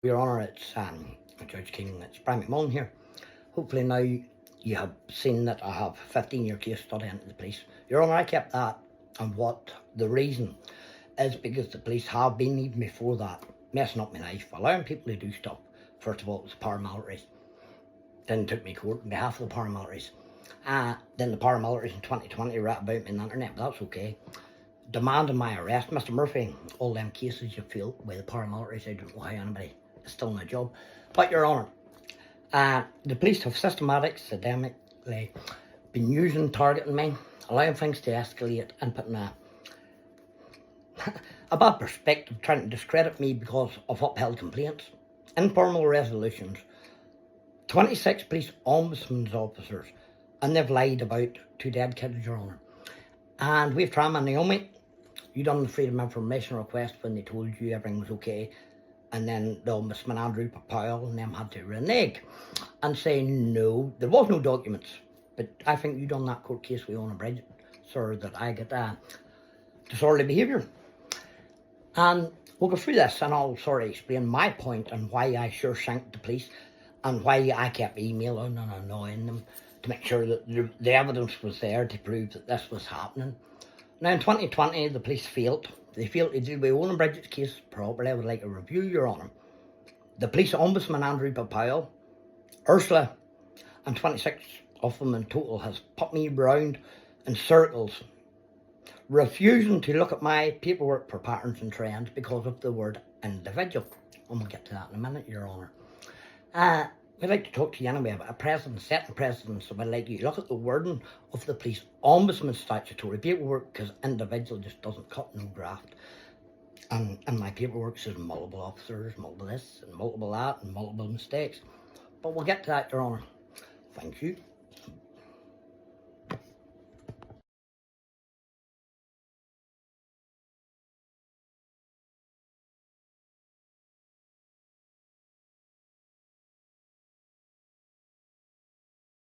Your Honour, it's Judge King, it's Brian McMullen here. Hopefully now you have seen that I have a 15-year case study into the police. Your Honour, I kept that, and what the reason is because the police have been, even before that, messing up my life, allowing people to do stuff. First of all, it was the paramilitaries. Then took me to court on behalf of the paramilitaries. Then the paramilitaries in 2020 rat about me on the internet, but that's okay. Demanding my arrest, Mr. Murphy, all them cases you feel with the paramilitaries, I don't know how anybody is still in a job. But Your Honour, the police have systematically been using, targeting me, allowing things to escalate and putting a bad perspective, trying to discredit me because of upheld complaints, informal resolutions, 26 police ombudsman's officers, and they've lied about 2 dead kids, Your Honour. And we've tried, Naomi, you done the Freedom of Information request when they told you everything was okay, and then the Ombudsman Andrew Powell and them had to renege and say no, there was no documents. But I think you done that court case with Owen Bridget, sir, that I get disorderly behaviour. And we'll go through this and I'll sort of explain my point and why I sure shanked the police and why I kept emailing and annoying them to make sure that the evidence was there to prove that this was happening. Now in 2020 the police failed. They failed to do with Owen Bridget's case properly. I would like a review, Your Honour. The police ombudsman Andrew Powell, Ursula, and 26 of them in total has put me round in circles, refusing to look at my paperwork for patterns and trends because of the word individual. And we'll get to that in a minute, Your Honour. We'd like to talk to you anyway about a precedent, setting precedents, so I'd like you to look at the wording of the police ombudsman statutory paperwork, because individual just doesn't cut no graft. And my paperwork says multiple officers, multiple this, and multiple that, and multiple mistakes. But we'll get to that, Your Honour. Thank you.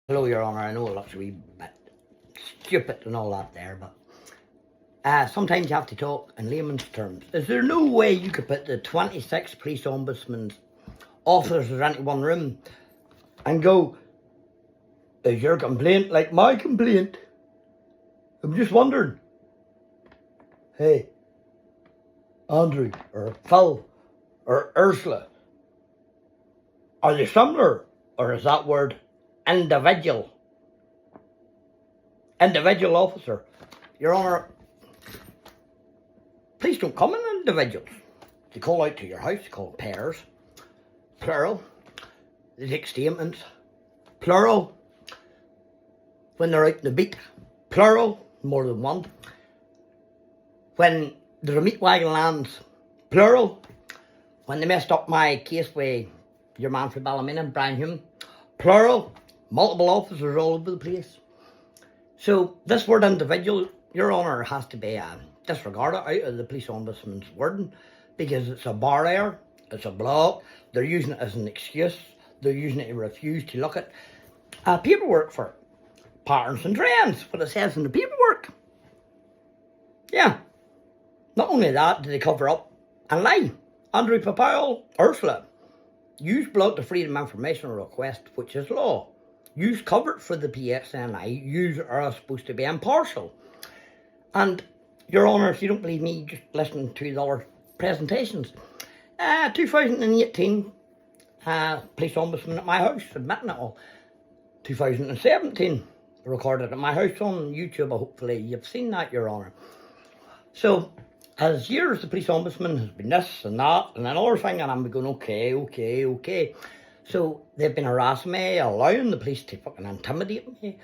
Hello, Your Honour. I know it looks a wee bit stupid and all that there, but sometimes you have to talk in layman's terms. Is there no way you could put the 26 police ombudsman's officers into one room and go, is your complaint like my complaint? I'm just wondering. Hey, Andrew, or Phil, or Ursula, are they similar, or is that word individual officer? Your Honour, please don't come in individuals. They call out to your house, they call pairs, plural. They take statements, plural. When they're out in the beat, plural, more than one. When there's a meat wagon lands, plural. When they messed up my case with your man from Ballymena, Brian Hume, plural. Multiple officers all over the place. So this word individual, Your Honour, has to be disregarded out of the police ombudsman's wording, because it's a barrier, it's a block. They're using it as an excuse. They're using it to refuse to look at paperwork for patterns and trends, what it says in the paperwork. Yeah. Not only that, do they cover up and lie. Andrew Powell, Ursula, use block the Freedom of Information request, which is law. Use covered for the PSNI. Yous are supposed to be impartial. And Your Honour, if you don't believe me, just listen to the other presentations. 2018, police ombudsman at my house, admitting it all. 2017, recorded at my house on YouTube. Hopefully you've seen that, Your Honour. So, as years the police ombudsman has been this and that and another thing, and I'm going, okay. So they've been harassing me, allowing the police to fucking intimidate me,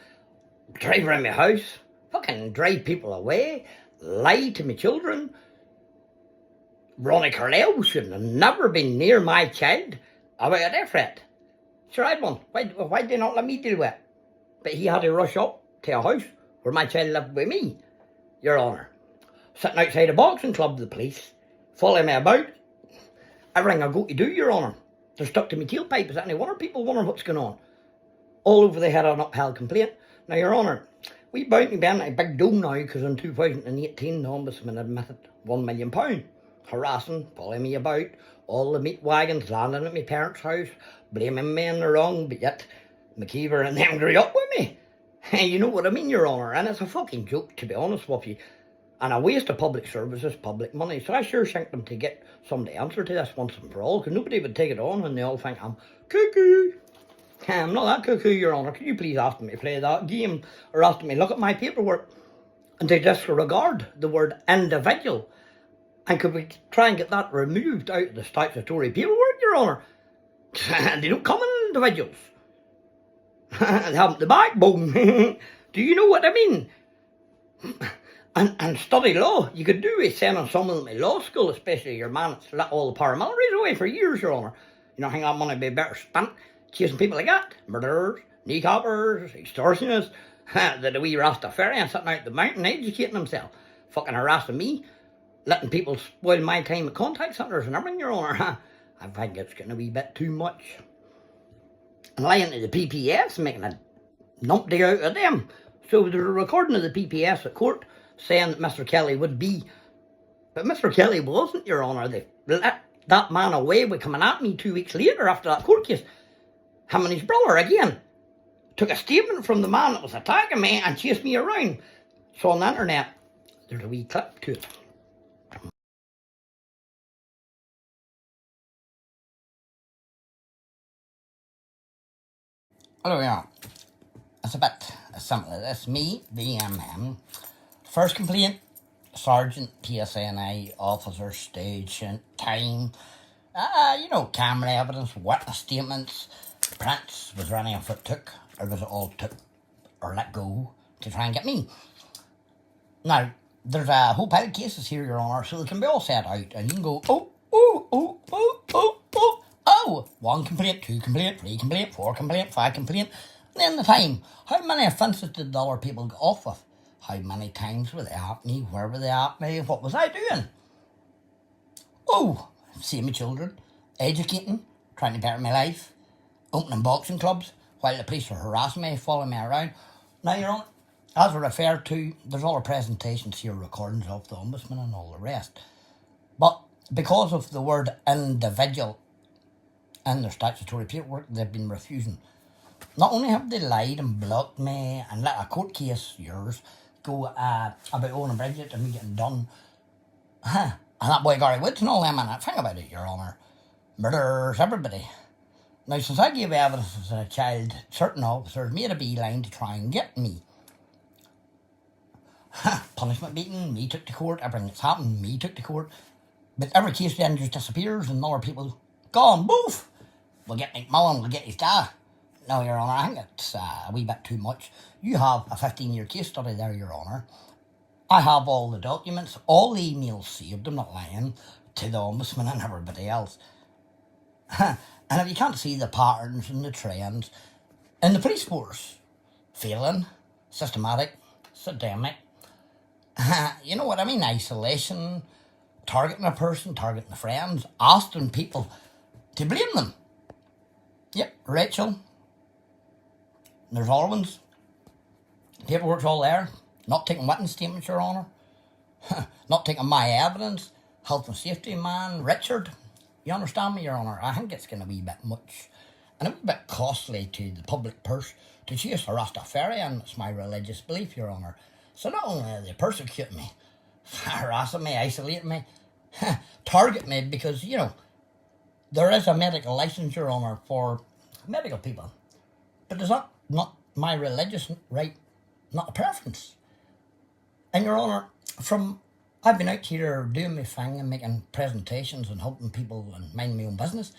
drive around my house, fucking drive people away, lie to my children. Ronnie Carlyle should have never been near my child about a death threat. Sure, I had one. Why did they not let me deal with it? But he had to rush up to a house where my child lived with me, Your Honour. Sitting outside a boxing club, the police, following me about. Everything I go to do, Your Honour. They're stuck to my tailpipe. Is that any wonder people wonder what's going on? All over the head of an upheld complaint. Now, Your Honour, we bound to be in a big dome now because in 2018 the Ombudsman admitted £1 million. harassing, pulling me about, all the meat wagons landing at my parents' house, blaming me in the wrong, but yet McKeever and them grew up with me. You know what I mean, Your Honour, and it's a fucking joke, to be honest with you, and a waste of public services, public money, so I sure think them to get some to answer to this once and for all, because nobody would take it on, and they all think I'm cuckoo. I'm not that cuckoo, Your Honour. Could you please ask me to play that game, or ask me to look at my paperwork, and to disregard the word individual? And could we try and get that removed out of the statutory paperwork, Your Honour? They don't come in individuals. They haven't the backbone. Do you know what I mean? And study law. You could do with sending someone to law school, especially your man that's let all the paramilitaries away for years, Your Honour. You know, I think that money would be better spent chasing people like that. Murderers, kneecappers, extortionists, the wee Rastafarian sitting out the mountain educating himself, fucking harassing me, letting people spoil my time at contact centres and everything, Your Honour. I think it's getting a wee bit too much. And lying to the PPS, making a numpty out of them. So there's a recording of the PPS at court saying that Mr. Kelly would be. But Mr. Kelly wasn't, Your Honour. They let that man away with coming at me 2 weeks later after that court case. Him and his brother again took a statement from the man that was attacking me and chased me around. So on the internet, there's a wee clip to it. Hello, yeah. It's a bit as simple as this. Me, BMM. First complaint, Sergeant, PSNI, officer, station, time. Camera evidence, witness statements, prints. Was there any of it took, or was it all took or let go to try and get me? Now, there's a whole pile of cases here, Your Honour, so they can be all set out, and you can go, oh, 1 complaint, 2 complaint, 3 complaint, 4 complaint, 5 complaint, and then the time. How many offences did the other people get off with? How many times were they at me? Where were they at me? What was I doing? Oh, seeing my children, educating, trying to better my life, opening boxing clubs, while the police were harassing me, following me around. Now, Your Honour, as I referred to, there's all the presentations here, recordings of the Ombudsman and all the rest. But because of the word individual in their statutory paperwork, they've been refusing. Not only have they lied and blocked me and let a court case, yours, go about Owen and Bridget and me getting done. And that boy Gary Woods and all them, and think about it, Your Honour. Murderers, everybody. Now, since I gave evidence as a child, certain officers made a beeline to try and get me. Punishment beating, me took to court, everything that's happened, me took to court. But every case then just disappears and other people gone, boof! We'll get McMullen, we'll get his dad. No, Your Honour, I think it's a wee bit too much. You have a 15-year case study there, Your Honour. I have all the documents, all the emails saved, I'm not lying, to the Ombudsman and everybody else. And if you can't see the patterns and the trends in the police force, failing, systematic, systemic, you know what I mean, isolation, targeting a person, targeting the friends, asking people to blame them. Yep, Rachel. There's other ones. Paperwork's all there. Not taking witness statements, Your Honour. Not taking my evidence. Health and safety man, Richard. You understand me, Your Honour? I think it's going to be a bit much. And a wee bit costly to the public purse to chase a Rastafarian. It's my religious belief, Your Honour. So not only are they persecuting me, harassing me, isolating me, target me because, there is a medical licence, Your Honour, for medical people. But is that not my religious right, not a preference? And Your Honour, I've been out here doing my thing and making presentations and helping people and minding my own business.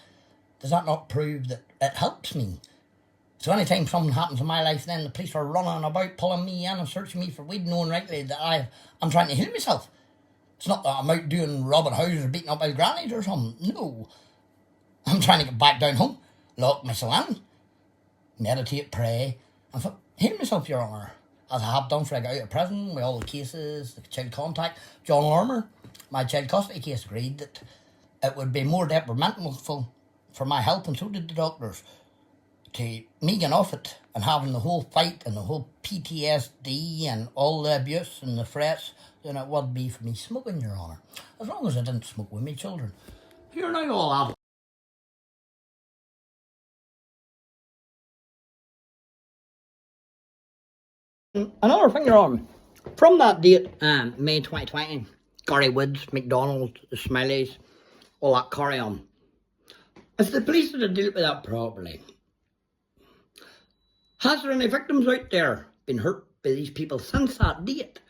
Does that not prove that it helps me? So anytime something happens in my life, then the police are running about, pulling me in and searching me for weed, knowing rightly that I'm trying to heal myself. It's not that I'm out doing robbing houses or beating up my grannies or something. No. I'm trying to get back down home, lock myself in, meditate, pray, and heal myself, Your Honour. As I have done for I got out of prison with all the cases, the child contact. John Lormer, my child custody case, agreed that it would be more detrimental for my health, and so did the doctors. to making off it and having the whole fight and the whole PTSD and all the abuse and the threats than it would be for me smoking, Your Honour. As long as I didn't smoke with my children. You're now all adults. Another thing, Your Honour. From that date, May 2020, Gary Woods, McDonald, the Smileys, all that carry on. If the police had dealt with that properly, has there any victims out there been hurt by these people since that date?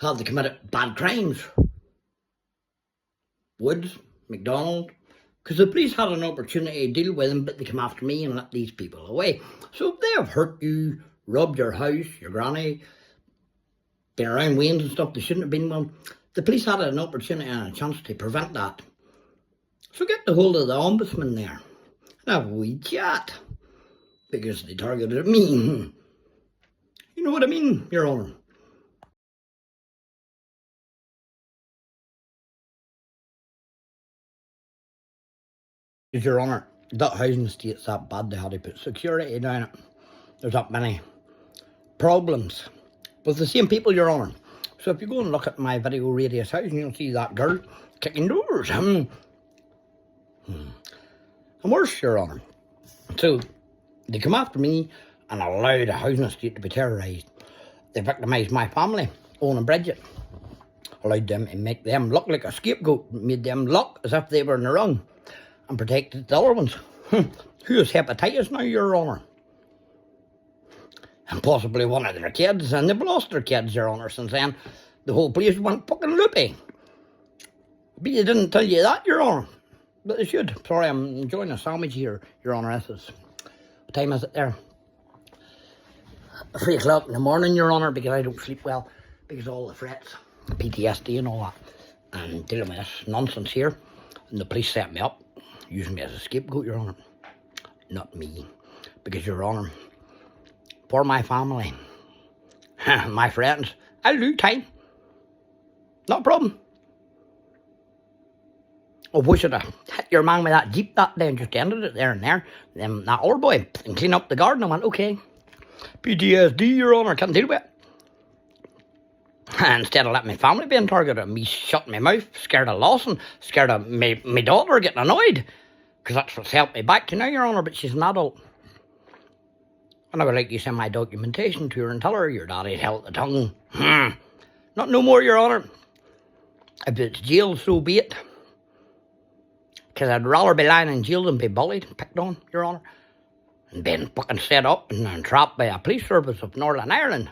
Have they committed bad crimes? Woods, McDonald, because the police had an opportunity to deal with them, but they come after me and let these people away. So if they have hurt you, robbed your house, your granny, been around Wayne's and stuff they shouldn't have been, well, the police had an opportunity and a chance to prevent that. So get the hold of the ombudsman there and have a wee chat, because they targeted me. You know what I mean, Your Honour? Your Honour, that housing estate's that bad they had to put security down it. There's that many problems with the same people, Your Honour. So if you go and look at my video radius housing, you'll see that girl kicking doors. And worse, Your Honour. So they come after me and allow the housing estate to be terrorised. They victimised my family, Owen and Bridget. Allowed them to make them look like a scapegoat, made them look as if they were in the wrong, and protected the other ones. Who has hepatitis now, Your Honour? And possibly one of their kids, and they've lost their kids, Your Honour, since then. The whole place went fucking loopy. But they didn't tell you that, Your Honour. But they should. Sorry, I'm enjoying a sandwich here, Your Honour. What time is it there? 3 o'clock in the morning, Your Honour, because I don't sleep well, because of all the threats, PTSD and all that, and dealing with this nonsense here. And the police set me up, using me as a scapegoat, Your Honour. Not me. Because, Your Honour, for my family, my friends, I'll do time. Not a problem. Oh, we should have hit your man with that Jeep that day and just ended it there and there. Then that old boy and clean up the garden. I went, okay. PTSD, Your Honour, can't deal with it. Instead of letting my family being targeted, me shutting my mouth, scared of Lawson, scared of my daughter getting annoyed. Because that's what's helped me back to now, Your Honour, but she's an adult. And I would like you to send my documentation to her and tell her your daddy held the tongue. Not no more, Your Honour. If it's jail, so be it. Because I'd rather be lying in jail than be bullied, picked on, Your Honour, and being fucking set up and trapped by a police service of Northern Ireland.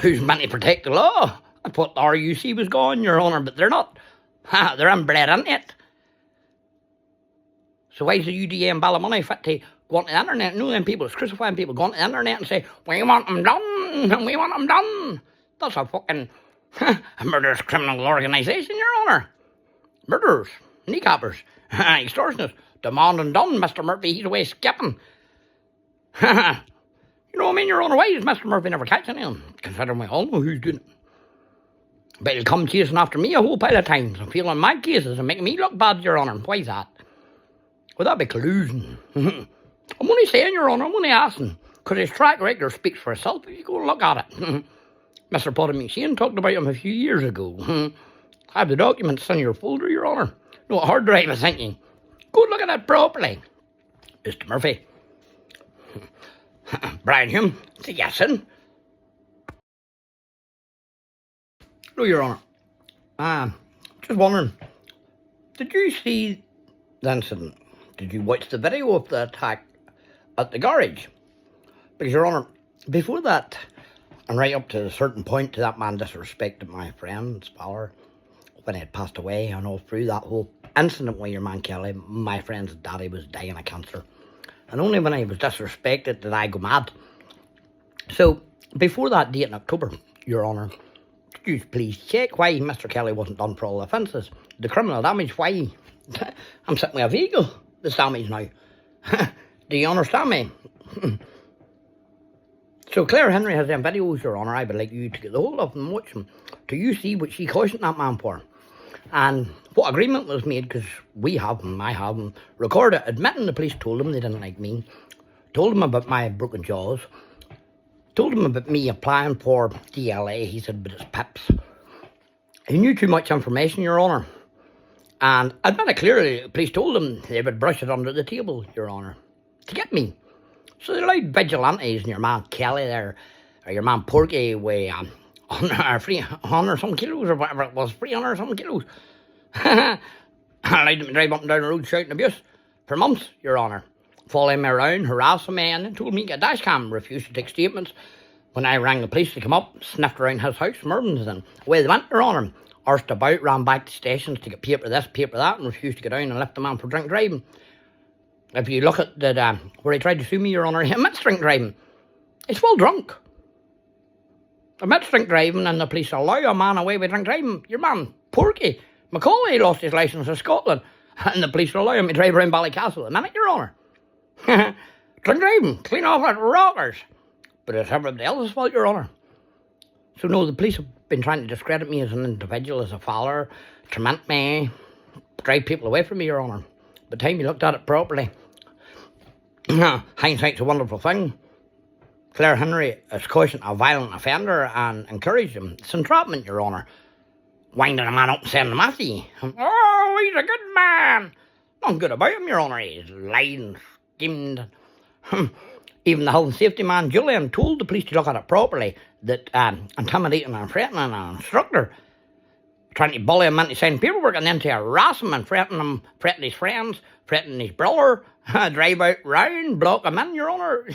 Who's meant to protect the law? I thought the RUC was gone, Your Honour, but they're not. They're inbred in it. So why is the UDA and Ballymoney fit to go on the internet? No, them people is crucifying people, go on the internet and say, we want them done, we want them done. That's a fucking a murderous criminal organisation, Your Honour. Murderers, kneecappers, extortionists, demanding done. Mr. Murphy, he's away skipping. You know what I mean, Your Honour? Why is Mr. Murphy never catching him? Considering we all know who's doing it. But he'll come chasing after me a whole pile of times and feeling my cases and making me look bad, Your Honour. Why is that? Would that be collusion? I'm only saying, Your Honour, I'm only asking. Because his track record speaks for itself if you go and look at it. Mr. Potter McShane talked about him a few years ago. I have the documents in your folder, Your Honour. No hard drive, I thinking. Go look at it properly. Mr. Murphy. Brian Hume, it's a yes in. No, Your Honour. Just wondering, did you see the incident? Did you watch the video of the attack at the garage? Because, Your Honour, before that, and right up to a certain point, to that man disrespected my friend, Spaller, when he had passed away, and all through that whole incident with your man Kelly, my friend's daddy was dying of cancer. And only when he was disrespected did I go mad. So, before that date in October, Your Honour, could you please check why Mr. Kelly wasn't done for all the offences? The criminal damage, why? I'm sitting with a vehicle that's damaged now. Do you understand me? So Claire Henry has them videos, Your Honour. I would like you to get the hold of them and watch them. Do you see what she cautioned that man for? And what agreement was made, because I have them, recorded, admitting the police told them they didn't like me, told them about my broken jaws, told them about me applying for DLA. He said, but it's pips. He knew too much information, Your Honour. And admitted clearly, the police told them they would brush it under the table, Your Honour, to get me. So they allowed vigilantes and your man Kelly there, or your man Porky, with 300 some kilos, or whatever it was, 300 some kilos. I allowed them to drive up and down the road shouting abuse for months, Your Honour. Following me around, harassing me, and then told me to get a dash cam, refused to take statements. When I rang the police to come up, sniffed around his house, Mervyn's, and away they went, Your Honour. Arsed about, ran back to stations to get paper this, paper that, and refused to get down and left the man for drink driving. If you look at the where he tried to sue me, Your Honour, he admits drink driving. He's full drunk. Admits drink driving, and the police allow a man away with drink driving. Your man, Porky, Macaulay, lost his licence in Scotland, and the police allow him to drive around Ballycastle. A minute, Your Honour. Drink driving, clean off at rockers. But it's everybody else's fault, Your Honour. So no, the police have been trying to discredit me as an individual, as a follower, torment me, drive people away from me, Your Honour. By the time you looked at it properly, hindsight's a wonderful thing. Claire Henry is cautioned a violent offender and encouraged him. It's entrapment, Your Honour. Winding a man up and sending him after you. Oh, he's a good man. Nothing good about him, Your Honour. He's lied and schemed. Even the health and safety man, Julian, told the police to look at it properly, that intimidating and threatening an instructor, trying to bully him into signing paperwork, and then to harass him and threaten his friends, threaten his brother, drive out round, block him in, Your Honour.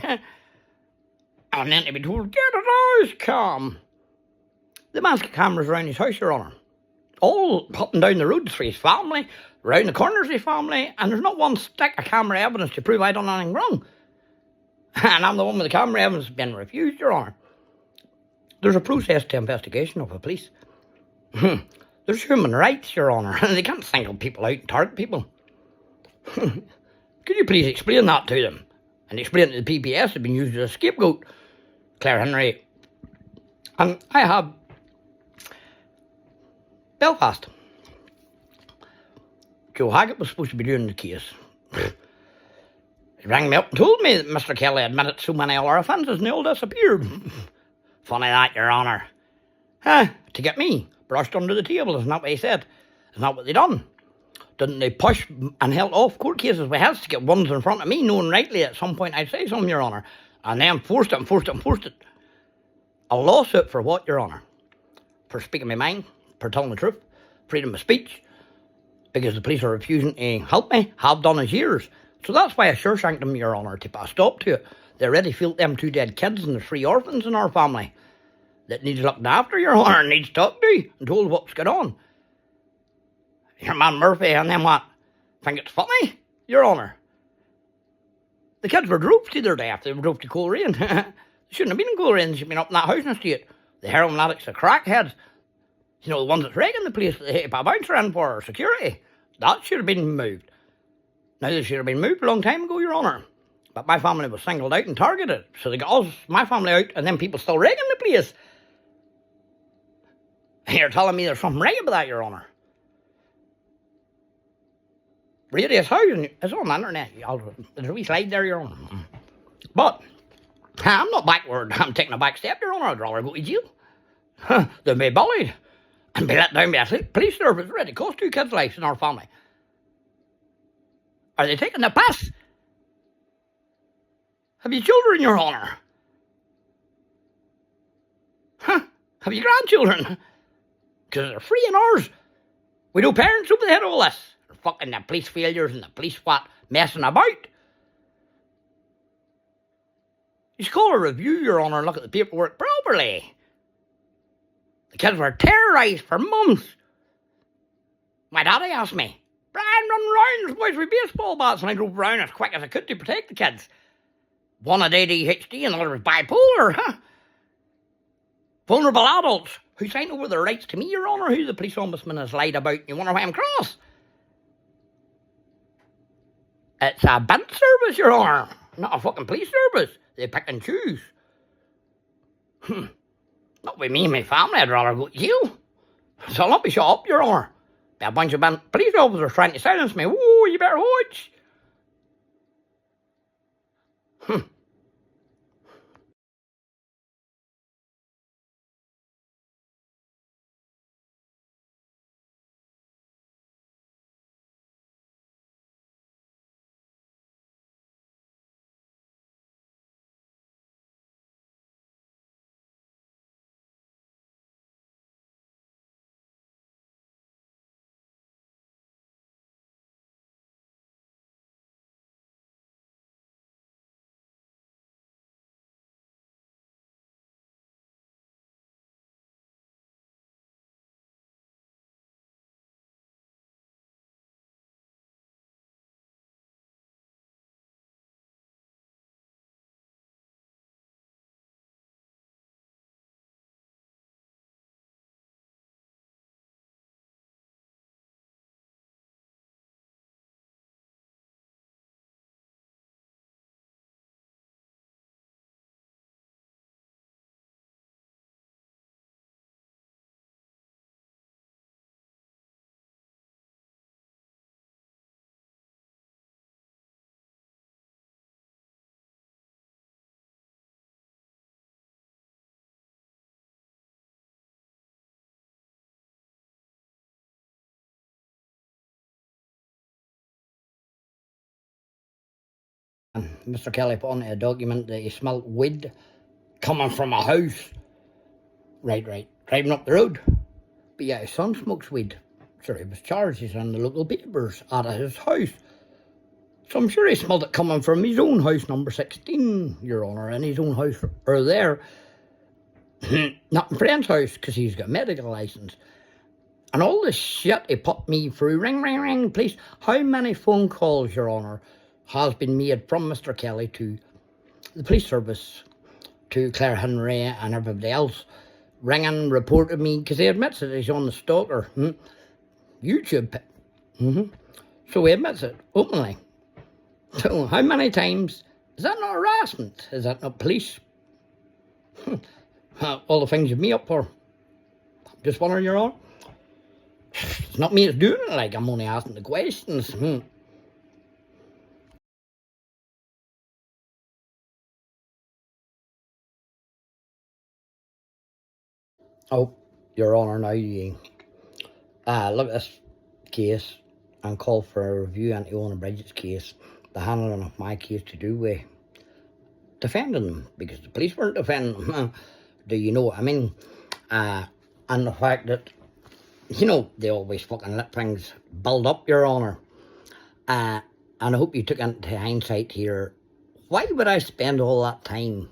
And then to be told, get a dash cam. The man's got cameras around his house, Your Honour. All up and down the roads for his family, round the corners of his family, and there's not one stick of camera evidence to prove I done anything wrong. And I'm the one with the camera evidence being refused, Your Honour. There's a process to investigation of the police. There's human rights, Your Honour, and they can't single people out and target people. Could you please explain that to them? And explain that the PPS have been used as a scapegoat, Claire Henry. And I have Belfast. Joe Haggett was supposed to be doing the case. He rang me up and told me that Mr. Kelly admitted so many other offences and they all disappeared. Funny that, Your Honour. To get me brushed under the table, isn't that what he said? Isn't that what they done? Didn't they push and held off court cases with heads to get ones in front of me, knowing rightly at some point I'd say something, Your Honour, and then forced it. A lawsuit for what, Your Honour? For speaking my mind, for telling the truth, freedom of speech, because the police are refusing to help me, have done as years. So that's why I sure shanked them, Your Honour, to put a stop to it. They already feel them 2 dead kids and the 3 orphans in our family that needs looking after, Your Honour, and needs talked to and told what's going on. Your man Murphy and them what? Think it's funny, Your Honour? The kids were drove to their death. They were drove to Coleraine. They shouldn't have been in Coleraine. They should have been up in that housing estate. The heroin addicts, the crackheads. You know, the ones that's wrecking the place that they hit a bouncer in for security. That should have been moved. Now, they should have been moved a long time ago, Your Honour. But my family was singled out and targeted. So they got my family out and then people still wrecking the place. And you're telling me there's something right about that, Your Honour? Radius housing is on the internet. There's a wee slide there, Your Honour. But I'm not backward. I'm taking a back step, Your Honour. I'd rather go to jail. They'll be bullied and be let down by a police service. Already cost 2 kids' lives in our family. Are they taking the piss? Have you children, Your Honour? Have you grandchildren? Because they're free in ours. We no parents over the head of all this. Fucking the police failures and the police messing about. You should call a review, Your Honour, and look at the paperwork properly. The kids were terrorised for months. My daddy asked me, Brian, run round, boys with baseball bats, and I drove round as quick as I could to protect the kids. One had ADHD and the other was bipolar, Vulnerable adults who sign over their rights to me, Your Honour, who the police ombudsman has lied about, and you wonder why I'm cross. It's a bent service, Your Honour, not a fucking police service. They pick and choose. Not with me and my family, I'd rather go to jail. So I'll not be shut up, Your Honour. A bunch of police officers trying to silence me. Whoa, you better watch. Mr. Kelly put on a document that he smelt weed coming from a house. Right, driving up the road. But yeah, his son smokes weed. Sure, he was charged. He's in the local papers out of his house. So I'm sure he smelled it coming from his own house, number 16, Your Honour, in his own house, or there. Not in friend's house, because he's got a medical licence. And all this shit he put me through, ring, please. How many phone calls, Your Honour, has been made from Mr. Kelly to the police service, to Claire Henry and everybody else, ringing, reported me, because he admits that he's on the stalker. YouTube. So he admits it openly. So how many times? Is that not harassment? Is that not police? All the things you've me up for. Just wondering, Your Honour. It's not me that's doing it, like, I'm only asking the questions. Oh, Your Honour, now you look at this case and call for a review into Owen and Bridget's case, the handling of my case to do with defending them, because the police weren't defending them. Do you know what I mean? And the fact that, you know, they always fucking let things build up, Your Honour. And I hope you took into hindsight here, why would I spend all that time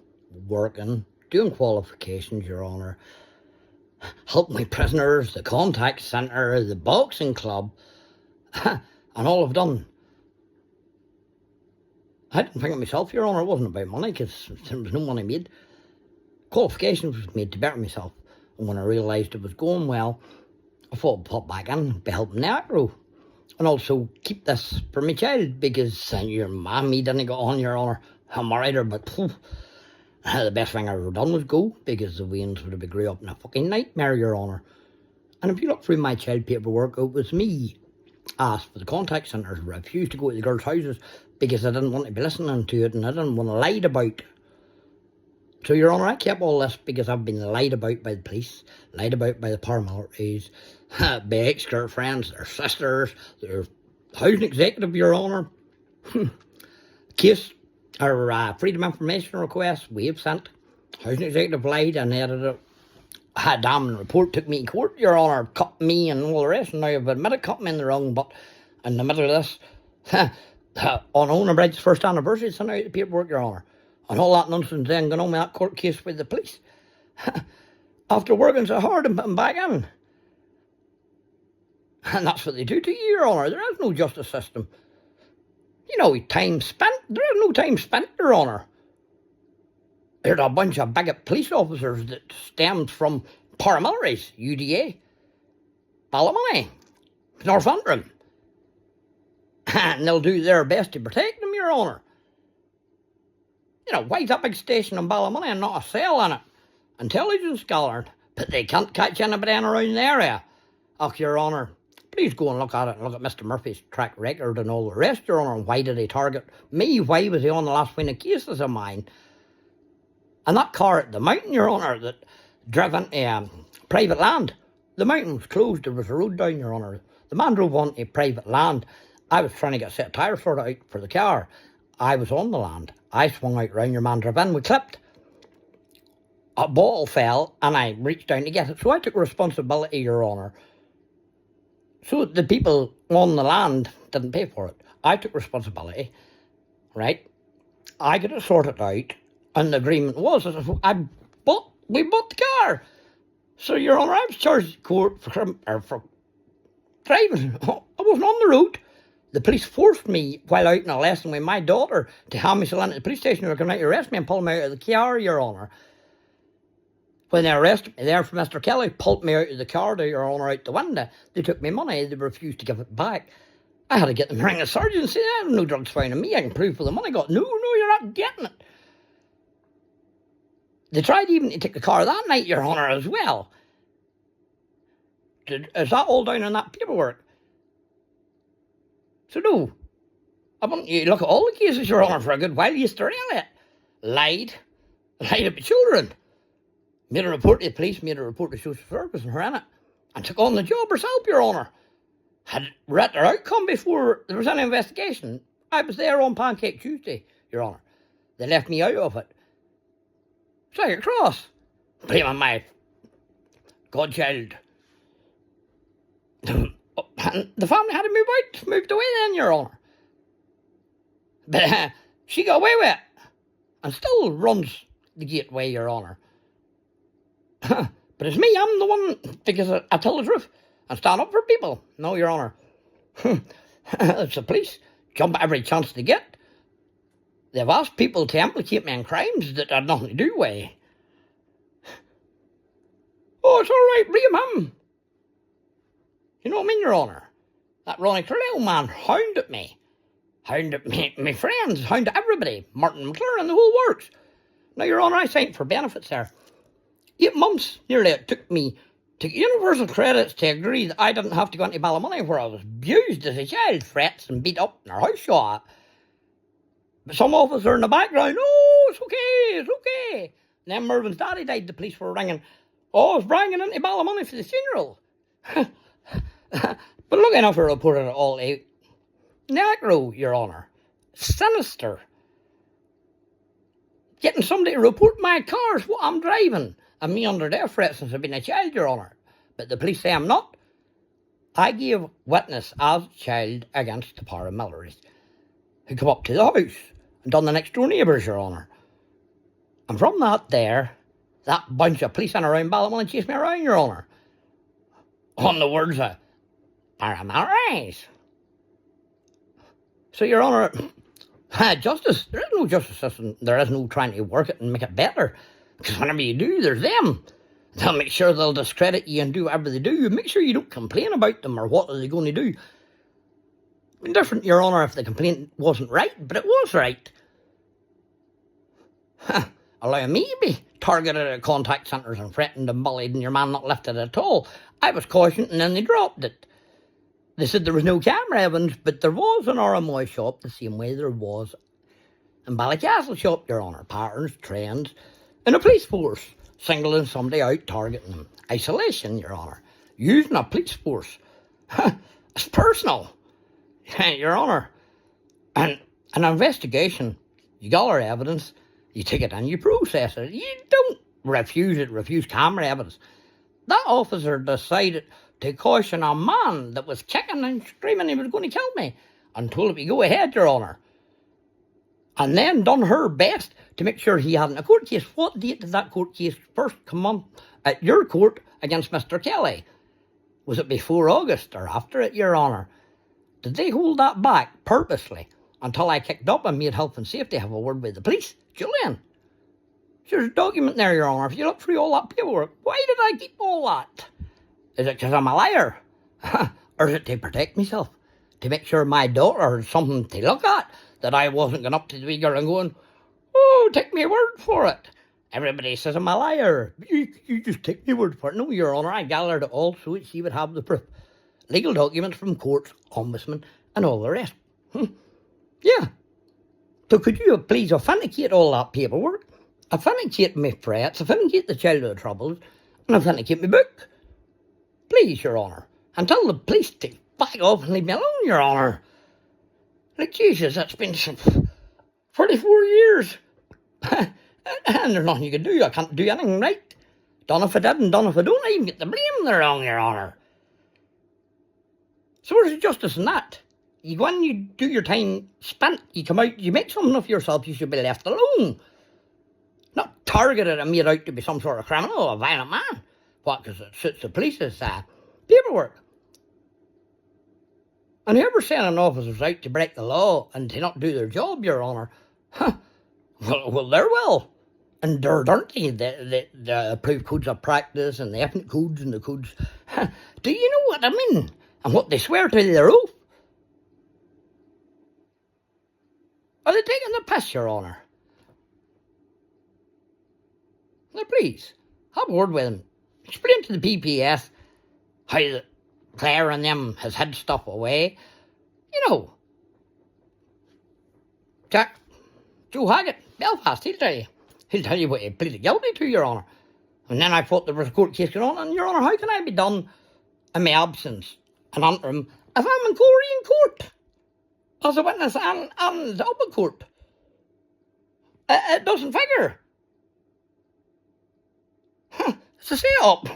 working, doing qualifications, Your Honour, helping my prisoners, the contact centre, the boxing club, and all I've done? I didn't think of myself, Your Honour. It wasn't about money, because there was no money made. Qualifications was made to better myself. And when I realised it was going well, I thought I'd pop back in, be helping the grow. And also keep this for my child, because your mammy didn't get on, Your Honour. I'm alright, but the best thing I ever done was go, because the Waynes would have grew up in a fucking nightmare, Your Honour. And if you look through my child paperwork, it was me asked for the contact centres, refused to go to the girls' houses because I didn't want to be listening to it and I didn't want to lied about. So, Your Honour, I kept all this because I've been lied about by the police, lied about by the paramilitaries, by ex-girlfriends, their sisters, their housing executive, Your Honour. Case, or freedom of information request we have sent. Housing executive lied and edited it. A damn report took me to court, Your Honour, cut me and all the rest, and now I've admitted cut me in the wrong, but in the middle of this, on Owen and Bridget's first anniversary, sent out the paperwork, Your Honour. And all that nonsense then going on with that court case with the police. After working so hard and putting back in. And that's what they do to you, Your Honour. There is no justice system. You know, time spent. There is no time spent, Your Honour. There's a bunch of bigot police officers that stems from paramilitaries, UDA, Ballymoney, Northantrim. And they'll do their best to protect them, Your Honour. You know, why's that big station in Ballymoney and not a cell in it? Intelligence gathered, but they can't catch anybody in around the area. Oh, Your Honour, Please go and look at it and look at Mr. Murphy's track record and all the rest, Your Honour. Why did he target me? Why was he on the last line of cases of mine? And that car at the mountain, Your Honour, that driven private land. The mountain was closed. There was a road down, Your Honour. The man drove onto private land. I was trying to get a set of tyres sorted out for the car. I was on the land. I swung out round, your man drove in. We clipped. A ball fell and I reached down to get it. So I took responsibility, Your Honour. So the people on the land didn't pay for it. I took responsibility, right? I got it sorted out. And the agreement was, we bought the car. So, Your Honour, I was charged in court for driving. I wasn't on the road. The police forced me, while out in a lesson with my daughter, to hand me into the police station. They were going to arrest me and pull me out of the car, Your Honour. When they arrested me there for Mr. Kelly, pulled me out of the car, Your Honour, out the window. They took me money. They refused to give it back. I had to get them to ring a sergeant and say, I have no drugs found on me. I can prove for the money I got. No, you're not getting it. They tried even to take the car that night, Your Honour, as well. Is that all down in that paperwork? So no. I want you to look at all the cases, Your Honour, for a good while. Mr. Elliot lied about children. Made a report to the police, made a report to social service and her in it. And took on the job herself, Your Honour. Had read their outcome before there was any investigation. I was there on Pancake Tuesday, Your Honour. They left me out of it. So I got cross. Blaming my godchild. And the family had to moved away then, Your Honour. But she got away with it. And still runs the gateway, Your Honour. But it's me, I'm the one, because I tell the truth and stand up for people. No, Your Honour. It's the police. Jump at every chance they get. They've asked people to implicate me in crimes that had nothing to do with. Oh, it's all right, blame him. You know what I mean, Your Honour? That Ronnie Carlisle man hounded me. Hounded me, my friends, hounded everybody. Martin McLaren, the whole works. Now, Your Honour, I signed for benefits there. 8 months nearly it took me to Universal Credits to agree that I didn't have to go into Ballymoney where I was abused as a child, threats and beat up in our house shot. But some officer in the background, oh, it's okay. And then Mervin's daddy died, the police were ringing, oh, I was bringing into Ballymoney for the funeral. But look enough, I reported it all out. Necro, Your Honour. Sinister. Getting somebody to report my cars, what I'm driving, and me under their threat since I've been a child, Your Honour. But the police say I'm not. I gave witness as a child against the paramilitaries who come up to the house and done the next door neighbours, Your Honour. And from that bunch of police in around Ballymoney chased me around, Your Honour. On the words of paramilitaries. So, Your Honour, justice, there is no justice system. There is no trying to work it and make it better. Because whenever you do, there's them. They'll make sure they'll discredit you and do whatever they do. Make sure you don't complain about them or what are they going to do. Different, Your Honour, if the complaint wasn't right, but it was right. Allowing me to be targeted at contact centres and threatened and bullied and your man not lifted at all. I was cautioned and then they dropped it. They said there was no camera evidence, but there was an RMI shop the same way there was in Ballycastle shop, Your Honour. Patterns, trends, and a police force singling somebody out, targeting them. Isolation, Your Honour. Using a police force. It's personal, Your Honour. And an investigation, you got our evidence, you take it and you process it. You don't refuse camera evidence. That officer decided to caution a man that was kicking and screaming he was going to kill me and told him to go ahead, Your Honour. And then done her best to make sure he hadn't a court case. What date did that court case first come on at your court against Mr. Kelly? Was it before August or after it, Your Honour? Did they hold that back purposely until I kicked up and made health and safety have a word with the police? Julian, there's a document there, Your Honour. If you look through all that paperwork, why did I keep all that? Is it because I'm a liar? Or is it to protect myself? To make sure my daughter had something to look at? That I wasn't going up to the wee girl and going, oh, take my word for it. Everybody says I'm a liar. You just take my word for it. No, Your Honour, I gathered it all so she would have the proof. legal documents from courts, ombudsman, and all the rest. Yeah. So could you please authenticate all that paperwork, authenticate my threats, authenticate the childhood troubles, and authenticate my book? Please, Your Honour. And tell the police to back off and leave me alone, Your Honour. Like, Jesus, that's been 44 years. And there's nothing you can do. I can't do anything right. Done if I did and done if I don't. I even get the blame there wrong, Your Honour. So where's the justice in that? You go in, you do your time spent, you come out, you make something of yourself, you should be left alone. Not targeted and made out to be some sort of criminal or a violent man. What, because it suits the police's paperwork. And whoever's sending officers out to break the law and to not do their job, Your Honour, well, they're well. And aren't they? The approved codes of practice and the ethnic codes and the codes. Do you know what I mean? And what they swear to their oath? Are they taking the piss, Your Honour? Now, please, have a word with them. Explain to the PPS how Claire and them has hid stuff away. You know. Jack, Joe Haggett, Belfast, he'll tell you. He'll tell you what he pleaded guilty to, Your Honour. And then I thought there was a court case going on, and Your Honour, how can I be done in my absence and interim if I'm in court? As a witness and up in court. It doesn't figure. It's a set-up.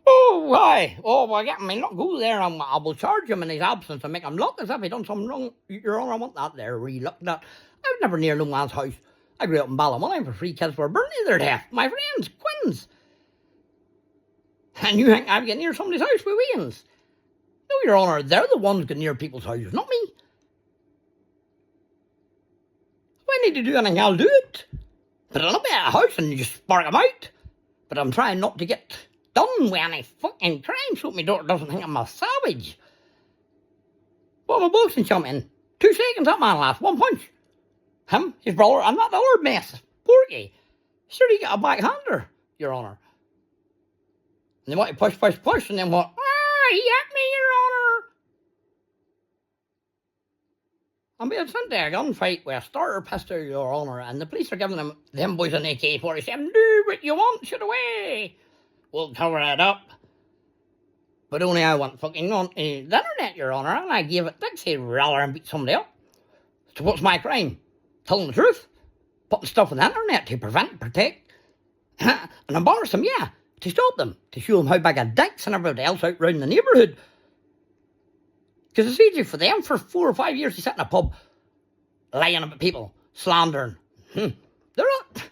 Oh, why? Oh, well, get me not go there and I will charge him in his absence and make him look as if he done something wrong. Your Honour, I want that there re-looked at. I was never near no man's house. I grew up in Ballymoney for 3 kids were burned to their death. My friends, twins. And you think I'd get near somebody's house with weans? No, Your Honour, they're the ones getting near people's houses, not me. If I need to do anything, I'll do it. But I'll not be at a house and just spark them out. But I'm trying not to get done with any fucking crime so my daughter doesn't think I'm a savage. Well, my boxing champion, 2 seconds, that man lasts, 1 punch. Him, his brother, and that other mess, Porky. Sure, he got a backhander, Your Honour. And they want to push, and then what? He hit me, Your Honour. I'm being sent to a gunfight with a starter pistol, Your Honour, and the police are giving them boys an AK-47. Do what you want, shoot away. We'll cover it up. But only I want fucking on the internet, Your Honour, and I gave it Dixie rather than beat somebody up. So what's my crime? Telling the truth? Putting stuff on the internet to prevent, protect, and embarrass them, yeah. To stop them. To show them how big a dicks and everybody else out round the neighbourhood. Because it's easy for them for 4 or 5 years to sit in a pub lying about people, slandering. They're not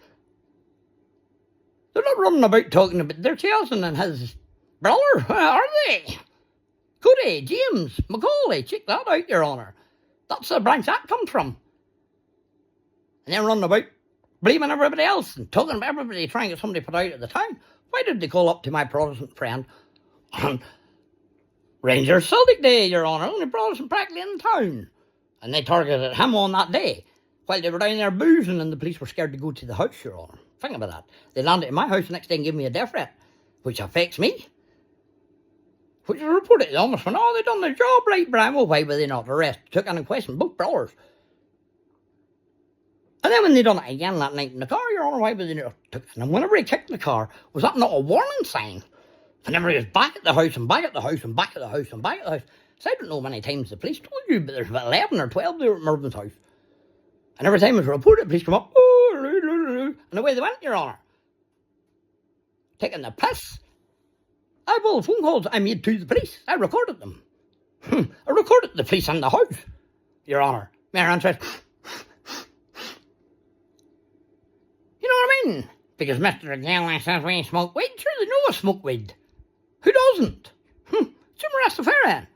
running about talking about their Chelsea and his brother, are they? Cody, James, Macaulay, check that out, Your Honour. That's the branch that comes from. And then running about blaming everybody else and talking about everybody trying to get somebody put out of the town. Why did they call up to my Protestant friend on Rangers Celtic Day, Your Honour, only Protestant practically in town? And they targeted him on that day while they were down there boozing and the police were scared to go to the house, Your Honour. Think about that. They landed in my house the next day and gave me a death threat, which affects me. Which was reported to the ombudsman. Oh, they done their job right, Brian. Well, why were they not arrested? Took into question both brothers. And then when they done it again that night in the car, Your Honour, why were they not took it? And whenever he kicked the car, was that not a warning sign? Whenever he was back at the house and back at the house and back at the house and back at the house. So I don't know how many times the police told you, but there's about 11 or 12 there at Mervin's house. And every time it was reported, the police come up, and away they went, Your Honour. Taking the piss. I have all the phone calls I made to the police. I recorded them. I recorded the police in the house, Your Honour. Mayor Ann says, you know what I mean? Because Mr. Gallagher says we smoke weed. Sure, they know I smoke weed. Who doesn't? It's Rastafarian.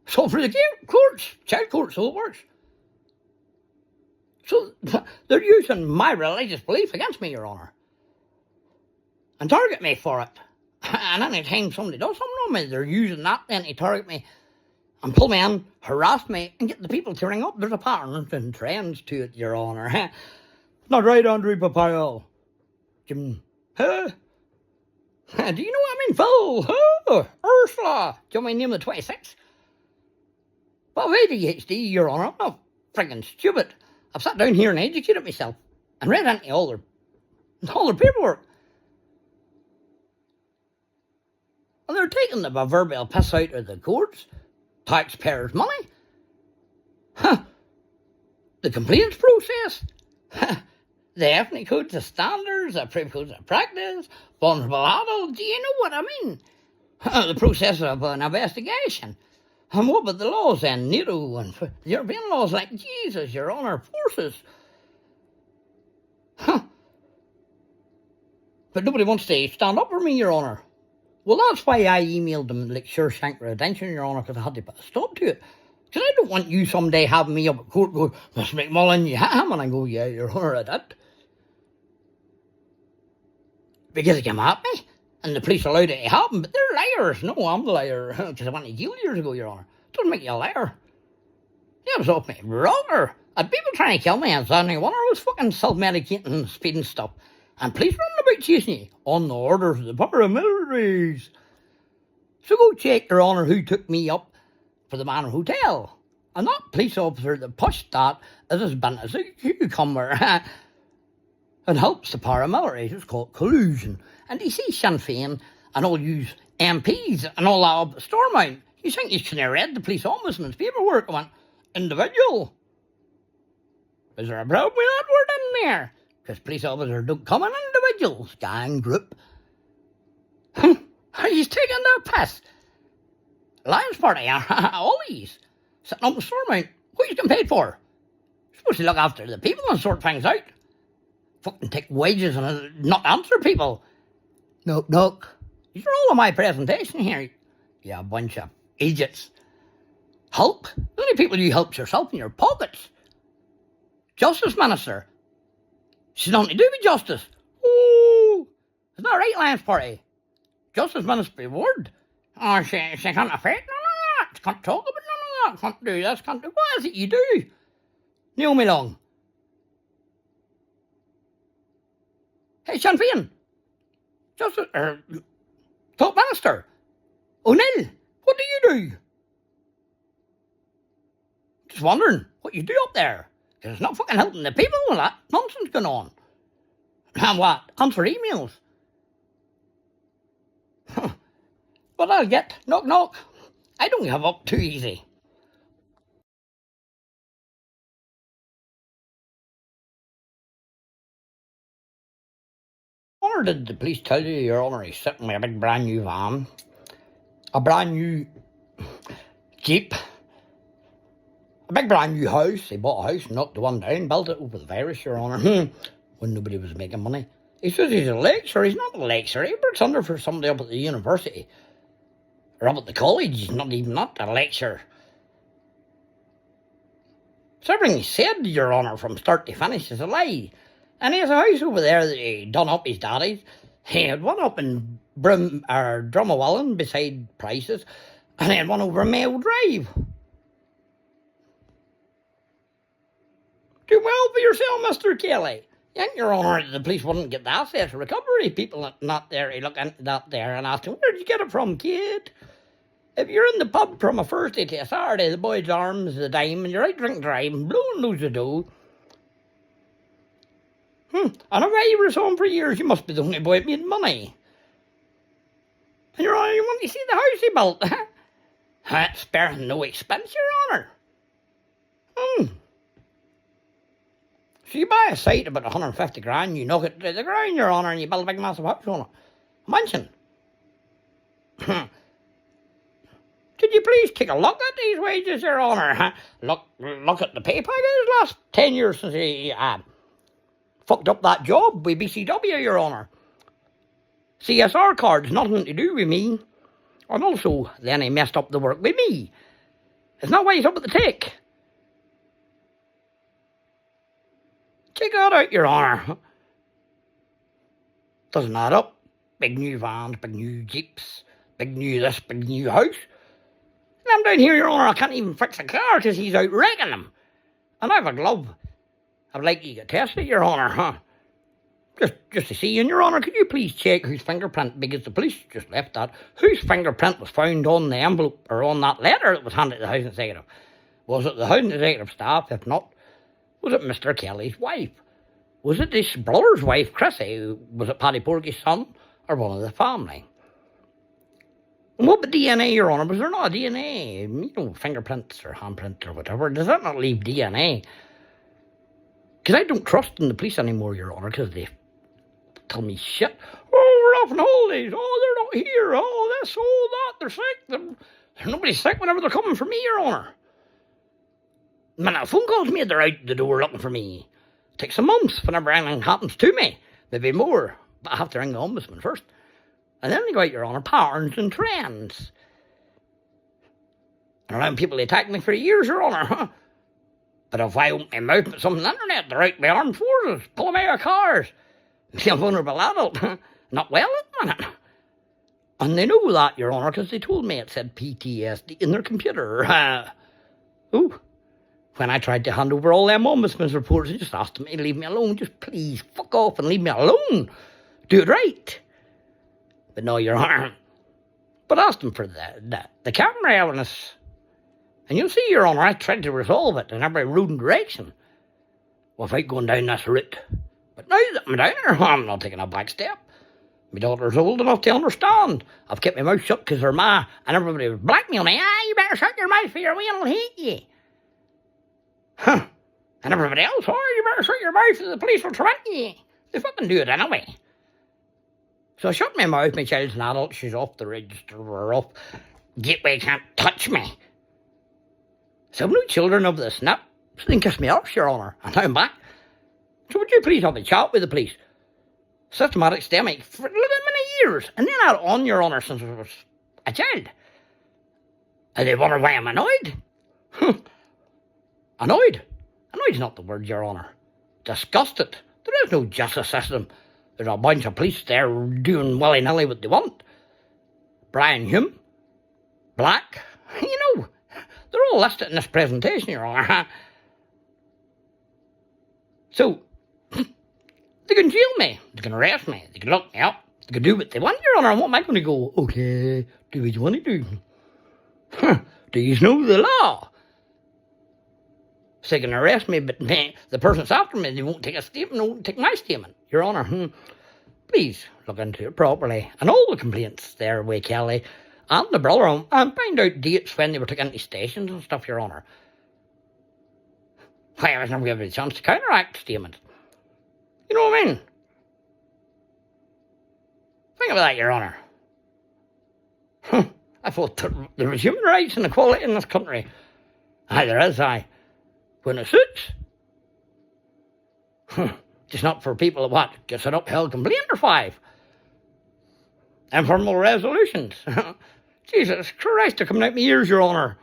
So for the courts, child courts, so it works. So they're using my religious belief against me, Your Honour. And target me for it. And any time somebody does something on me, they're using that then to target me and pull me in, harass me, and get the people to ring up. There's a pattern and trends to it, Your Honour. Not right, Andrew Papayal. Jim, huh? Do you know what I mean, Phil? Oh, Ursula. Do you want my name the 26? Well, I've ADHD, Your Honour. I'm not friggin' stupid. I've sat down here and educated myself and read into all their paperwork. And they're taking the proverbial piss out of the courts. Taxpayers' money. Huh. The complaints process. Huh. The ethnic codes of standards, the approved codes of practice, vulnerable adults. Do you know what I mean? The process of an investigation. And what about the laws then? NATO and the European laws, like Jesus, Your Honour, forces. Huh. But nobody wants to stand up for me, Your Honour. Well, that's why I emailed them like sure shank redemption, Your Honour, because I had to put a stop to it. Because I don't want you someday having me up at court going, Miss McMullen, you ham, and I go, yeah, Your Honour, I did. Because they came at me, and the police allowed it to happen, but they're liars. No, I'm the liar, because I went to jail years ago, Your Honour. Doesn't make you a liar. It was off me rocker. And people trying to kill me, and Sunday one I was fucking self-medicating and speeding stuff. And police running about chasing you on the orders of the paramilitaries. So go check, Your Honour, who took me up for the Manor Hotel. And that police officer that pushed that is as bent as a cucumber. And helps the paramilitaries. It's called collusion. And you see Sinn Féin and all use MPs and all that up Stormont. You think you should have read the police ombudsman's paperwork? I went, individual. Is there a problem with that word in there? Because police officers don't come in individuals, gang, group. He's taking their piss. Lions Party, all these. Sitting up in Stormont. What are you getting paid for? You're supposed to look after the people and sort things out. Fucking take wages and not answer people. Knock. These are all of my presentation here. Yeah, a bunch of idiots. Help? The only people you help's yourself in your pockets. Justice Minister. She's nothing to do with justice. Oh, it's not right, Lions Party. Justice Minister reward. Oh, she can't affect none of that. Can't talk about none of that. Can't do this, can't do... What is it you do? Kneel me long. Hey, Sinn Féin. Justice... Top Minister. O'Neill. What do you do? Just wondering what you do up there. Because it's not fucking helping the people with that nonsense going on. And what? Answer emails. But I'll get knock. I don't give up too easy. Or did the police tell you, Your Honour, he's sitting with a big brand new van, a brand new Jeep, a big brand new house? He bought a house, knocked the one down, built it over the virus, Your Honour, when nobody was making money. He says he's a lecturer. He's not a lecturer. He works under for somebody up at the university. Or up at the college. He's not even not a lecturer. So everything he said, Your Honour, from start to finish is a lie. And he has a house over there that he done up his daddy's. He had one up in Drumawallen beside Price's. And he had one over Mayo Drive. Do well for yourself, Mr. Kelly. And Your Honour, the police wouldn't get the assets recovery people not there to look into that there and ask him, where'd you get it from, kid? If you're in the pub from a Thursday to a Saturday, the boy's arms, the dime, and you're out drinking driving, blowing loads of dough. And if I was home for years, you must be the only boy that made money. And Your Honour, you want to see the house he built? That's sparing no expense, Your Honour. So you buy a site about 150 grand, you knock it to the ground, Your Honour, and you build a big massive house on it. A mansion. Could you please take a look at these wages, Your Honour? Look at the pay package last 10 years since he fucked up that job with BCW, Your Honour. CSR cards, nothing to do with me. And also, then he messed up the work with me. It's not why he's up at the take. Check that out, Your Honour. Doesn't add up. Big new vans, big new jeeps, big new this, big new house. And I'm down here, Your Honour, I can't even fix a car because he's out wrecking them. And I have a glove. I'd like you to test it, Your Honour, Just to see, and Your Honour, could you please check whose fingerprint, because the police just left that, whose fingerprint was found on the envelope or on that letter that was handed to the Housing Executive? Was it the Housing Executive staff? If not, was it Mr. Kelly's wife? Was it his brother's wife, Chrissy? Was it Paddy Porgy's son, or one of the family? And what about DNA, Your Honour? Was there not a DNA? You know, fingerprints or handprints or whatever. Does that not leave DNA? Because I don't trust in the police anymore, Your Honour, because they tell me shit. Oh, we're off on holidays. Oh, they're not here. Oh, this, oh, that. They're sick. There's nobody sick whenever they're coming for me, Your Honour. Man, a phone call's made, they're out the door looking for me. It takes a month whenever anything happens to me. Maybe more. But I have to ring the ombudsman first. And then they go out, Your Honour, patterns and trends. And allowing people to attack me for years, Your Honour, huh? But if I open my mouth about something on the internet, they're out by armed forces, pulling me out of cars. See, a vulnerable adult. Not well at the minute. And they know that, Your Honour, because they told me it said PTSD in their computer. When I tried to hand over all them ombudsman's reports, they just asked me to leave me alone. Just please, fuck off and leave me alone. Do it right. But no, Your Honour. But ask them for the camera evidence. And you'll see, Your Honour, I tried to resolve it in every road and direction without going down this route. But now that I'm down here, I'm not taking a back step. My daughter's old enough to understand. I've kept my mouth shut because her ma and everybody was blackmailing me. You better shut your mouth or your wheel will hate you. Huh. And everybody else, you better shut your mouth or the police will threaten you. They fucking do it anyway. So I shut my mouth. My child's an adult. She's off the register. We're off. Gateway can't touch me. So no children of the snap. So they can kiss me off, Your Honour. And now I'm back. So would you please have a chat with the police? Systematic stemming for many years. And then out on, Your Honour, since I was a child. And they wonder why I'm annoyed. Annoyed? Annoyed's not the word, Your Honour. Disgusted. There is no justice system. There's a bunch of police there doing willy-nilly what they want. Brian Hume. Black. You know, they're all listed in this presentation, Your Honour. So, they can jail me. They can arrest me. They can lock me up. They can do what they want, Your Honour. And what am I going to go, okay, do what you want to do? Do you know the law? So they can arrest me, but the person's after me, they won't take a statement, they won't take my statement. Your Honour, please look into it properly. And all the complaints there with Kelly and the brother and find out dates when they were taken into stations and stuff, Your Honour. Why, I was never given a chance to counteract the statement. You know what I mean? Think about that, Your Honour. I thought there was human rights and equality in this country. Aye, there is, aye. When it suits. Just not for people that what? Gets an upheld complaint or 5. Informal resolutions. Jesus Christ, they're coming out my ears, Your Honour.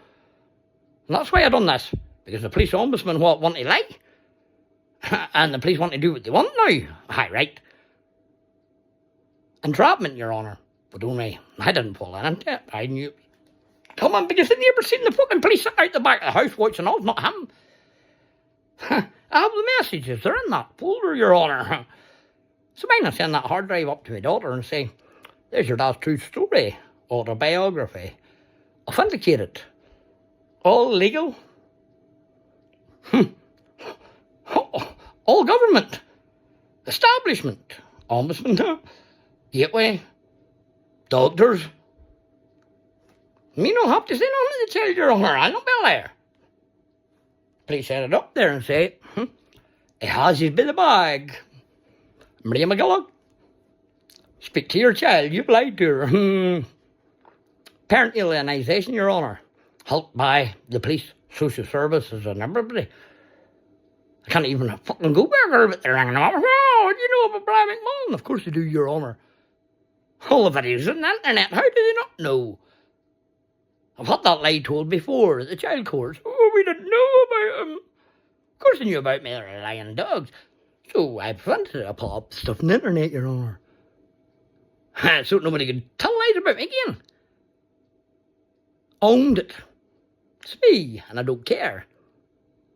And that's why I done this. Because the police ombudsman want to lie. And the police want to do what they want now. Aye, right. Entrapment, Your Honour. But only I didn't fall into it. I knew. Come on, because they never seen the fucking police sitting out the back of the house watching us, not him. I have the messages. They're in that folder, Your Honour. So I send that hard drive up to my daughter and say, there's your dad's true story, autobiography. Authenticated. All legal. All government. Establishment. Ombudsman. Gateway. Doctors. Me no have to say nothing to the child, Your Honour. I'm not there. Please set it up there and say, it has his bit of bag. Maria McGilloch. Speak to your child. You've lied to her. Parent alienisation, Your Honour. Helped by the police, social services and everybody. I can't even fucking go back there, but they're hanging on. Oh, you know about Brian McMullen? Of course they do, Your Honour. All the videos on the internet. How do they not know? I've had that lie told before at the child courts. Oh, we didn't know about him. Of course they knew about me, they're lying dogs. So I prevented it. I put up stuff on the internet, Your Honour. So nobody could tell lies about me again. Owned it. It's me, and I don't care.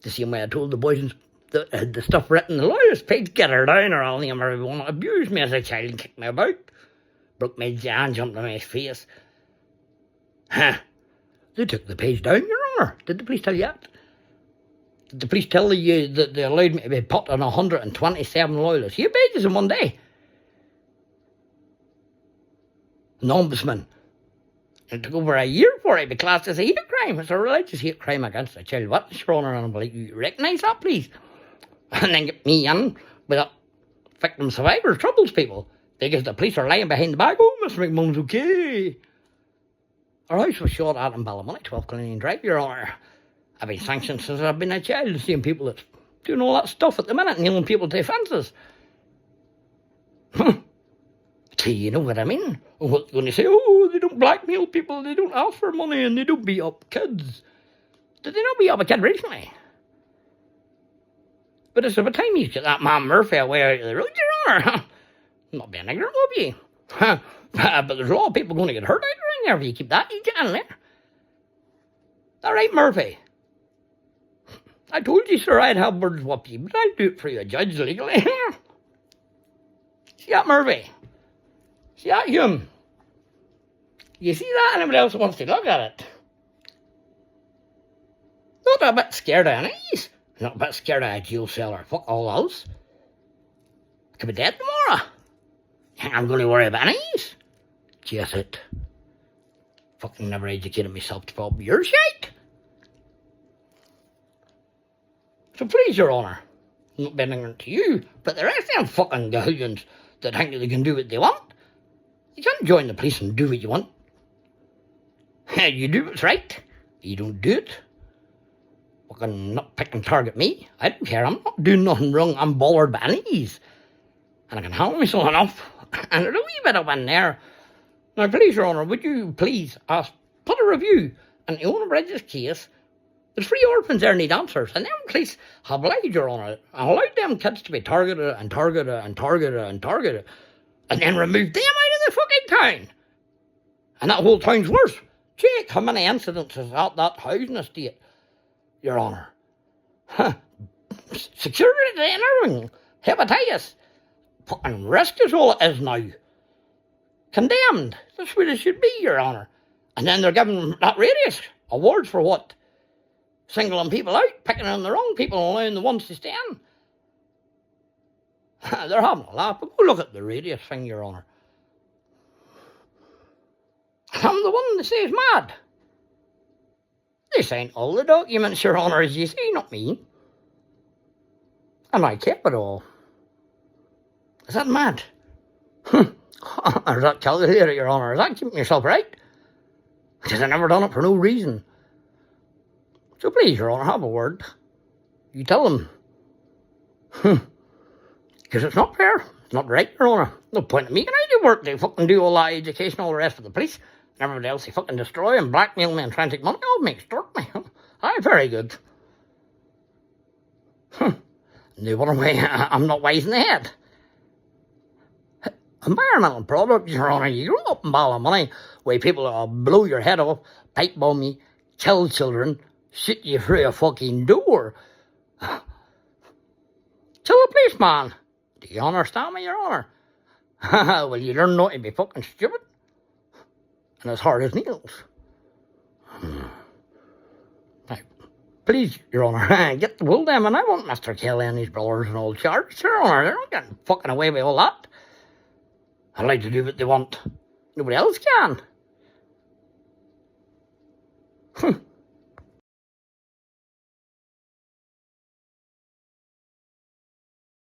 The same way I told the boys in the stuff written in the lawyer's page, get her down or I'll name everyone that abused me as a child and kicked me about. Broke my jaw and jumped on my face. Huh. They took the page down, Your Honour. Did the police tell you that? Did the police tell you that they allowed me to be put on 127 loyalists? You pages in one day. An ombudsman. It took over a year for it to be classed as a hate crime. It's a religious hate crime against a child witness, Your Honour, and I'm like, you recognise that, please? And then get me in with that victim survivors, troubles people. Because the police are lying behind the back. Oh, Mr. McMullen's okay. Our house was shot at in Ballymoney, 12 Colonial Drive, Your Honour. I've been sanctioned since I've been a child, seeing people that's doing all that stuff at the minute, nailing people to fences. See, you know what I mean? When they say, oh, they don't blackmail people, they don't ask for money, and they don't beat up kids. Did they not beat up a kid recently? But it's about time you get that man Murphy away out of the road, Your Honour. Not being ignorant of you. But there's a lot of people going to get hurt out there if you keep that in there. All right, Murphy. I told you, sir, I'd have birds whoop you, but I'll do it for you, Judge, legally. See that, Murphy? See that, Hume? You see that? Anybody else wants to look at it? Not a bit scared of enemies. Not a bit scared of a jail cell or fuck all else. I could be dead tomorrow. Think I'm going to worry about enemies? Just it. Fucking never educated myself to follow your shite. So please, Your Honour, I'm not being ignorant to you, but the rest of them fucking gahoots that think that they can do what they want. You can't join the police and do what you want. You do what's right. You don't do it. Fucking not pick and target me. I don't care. I'm not doing nothing wrong. I'm bothered by enemies. And I can handle myself enough. And there's a wee bit up in there. Now, please, Your Honour, would you please put a review on the Owen Bridges case? There's 3 orphans there need answers. And them police have lied, Your Honour, and allowed them kids to be targeted and targeted and targeted and targeted. And then removed them out of the fucking town. And that whole town's worse. Check how many incidents is at that housing estate, Your Honour. Security and everything. Hepatitis. Fucking risk is all it is now. Condemned. That's what it should be, Your Honour. And then they're giving that radius awards for what? Singling people out, picking on the wrong people and allowing the ones to stay in. They're having a laugh, but go look at the radius thing, Your Honour. I'm the one that says mad. They signed all the documents, Your Honour, as you say, not me. And I kept it all. Is that mad? Or is that calculated, Your Honour? Is that keeping yourself right? Because I never done it for no reason. So please, Your Honour, have a word. You tell them. Because it's not fair. It's not right, Your Honour. No point in me can I do work. They fucking do all that education, all the rest of the police. And everybody else, they fucking destroy and blackmail me and try and take money off me, extort me. Aye, very good. They wonder why I'm not wise in the head. Environmental products, Your Honour. You grow up in Ballymoney where people will blow your head off, pipe bomb you, kill children, shoot you through a fucking door. Kill a policeman. Do you understand me, Your Honour? Well, you learn not to be fucking stupid. And as hard as nails. Now, please, Your Honour, get the wool them, and I want Mr. Kelly and his brothers and all charged, Your Honour. They're not getting fucking away with all that. I'd like to do what they want. Nobody else can.